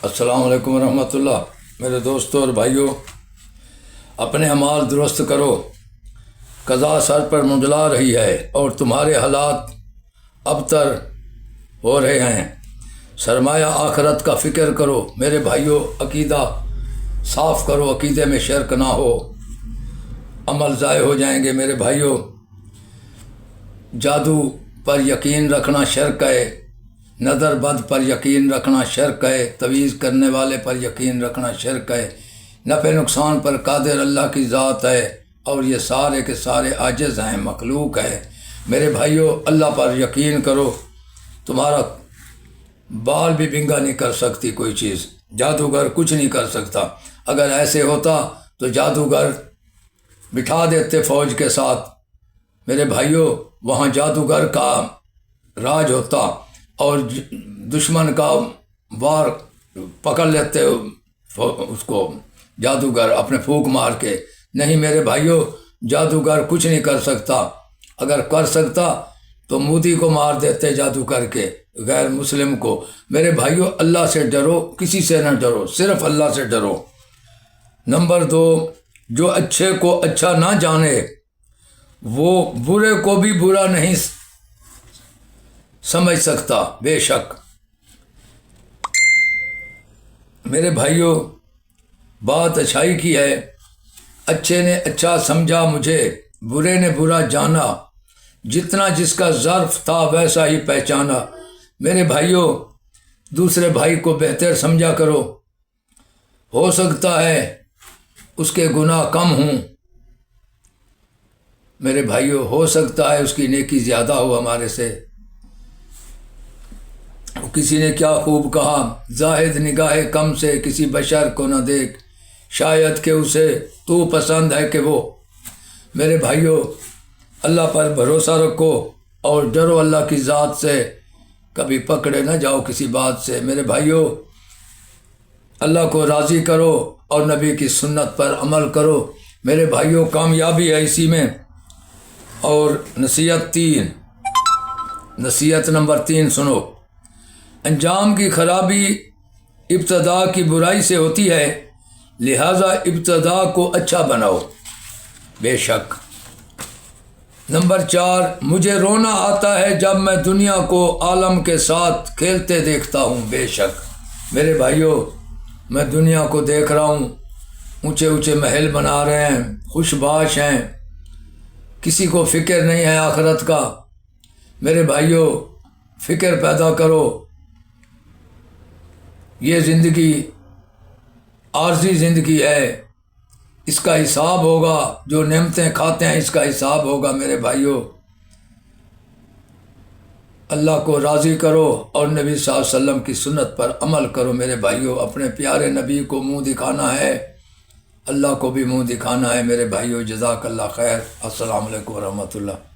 السلام علیکم ورحمۃ اللہ۔ میرے دوستوں اور بھائیوں، اپنے اعمال درست کرو، قضا سر پر منڈلا رہی ہے اور تمہارے حالات ابتر ہو رہے ہیں۔ سرمایہ آخرت کا فکر کرو میرے بھائیوں، عقیدہ صاف کرو، عقیدے میں شرک نہ ہو، عمل ضائع ہو جائیں گے میرے بھائیوں۔ جادو پر یقین رکھنا شرک ہے، نظر بد پر یقین رکھنا شرک ہے، تویز کرنے والے پر یقین رکھنا شرک ہے، نفع نقصان پر قادر اللہ کی ذات ہے، اور یہ سارے کے سارے عاجز ہیں، مخلوق ہے۔ میرے بھائیوں، اللہ پر یقین کرو، تمہارا بال بھی بنگا نہیں کر سکتی کوئی چیز، جادوگر کچھ نہیں کر سکتا۔ اگر ایسے ہوتا تو جادوگر بٹھا دیتے فوج کے ساتھ میرے بھائیوں، وہاں جادوگر کا راج ہوتا اور دشمن کا وار پکڑ لیتے اس کو جادوگر اپنے پھونک مار کے۔ نہیں میرے بھائیوں، جادوگر کچھ نہیں کر سکتا، اگر کر سکتا تو مودی کو مار دیتے جادو کر کے، غیر مسلم کو۔ میرے بھائیوں، اللہ سے ڈرو، کسی سے نہ ڈرو، صرف اللہ سے ڈرو۔ نمبر 2، جو اچھے کو اچھا نہ جانے وہ برے کو بھی برا نہیں سمجھ سکتا، بے شک۔ میرے بھائیوں، بات اچھائی کی ہے، اچھے نے اچھا سمجھا مجھے، برے نے برا جانا، جتنا جس کا ظرف تھا ویسا ہی پہچانا۔ میرے بھائیوں، دوسرے بھائی کو بہتر سمجھا کرو، ہو سکتا ہے اس کے گناہ کم ہوں میرے بھائیوں، ہو سکتا ہے اس کی نیکی زیادہ ہو ہمارے سے۔ کسی نے کیا خوب کہا، زاہد نگاہ کم سے کسی بشر کو نہ دیکھ، شاید کہ اسے تو پسند ہے کہ وہ۔ میرے بھائیوں، اللہ پر بھروسہ رکھو اور ڈرو اللہ کی ذات سے، کبھی پکڑے نہ جاؤ کسی بات سے۔ میرے بھائیوں، اللہ کو راضی کرو اور نبی کی سنت پر عمل کرو میرے بھائیوں، کامیابی ہے اسی میں۔ اور نصیحت نمبر 3 سنو، انجام کی خرابی ابتدا کی برائی سے ہوتی ہے، لہذا ابتدا کو اچھا بناؤ، بے شک۔ نمبر 4، مجھے رونا آتا ہے جب میں دنیا کو عالم کے ساتھ کھیلتے دیکھتا ہوں، بے شک۔ میرے بھائیوں، میں دنیا کو دیکھ رہا ہوں، اونچے اونچے محل بنا رہے ہیں، خوش باش ہیں، کسی کو فکر نہیں ہے آخرت کا۔ میرے بھائیوں، فکر پیدا کرو، یہ زندگی عارضی زندگی ہے، اس کا حساب ہوگا، جو نعمتیں کھاتے ہیں اس کا حساب ہوگا میرے بھائیوں۔ اللہ کو راضی کرو اور نبی صلی اللہ علیہ وسلم کی سنت پر عمل کرو میرے بھائیوں۔ اپنے پیارے نبی کو منہ دکھانا ہے، اللہ کو بھی منہ دکھانا ہے میرے بھائیوں۔ جزاک اللہ خیر۔ السلام علیکم ورحمۃ اللہ۔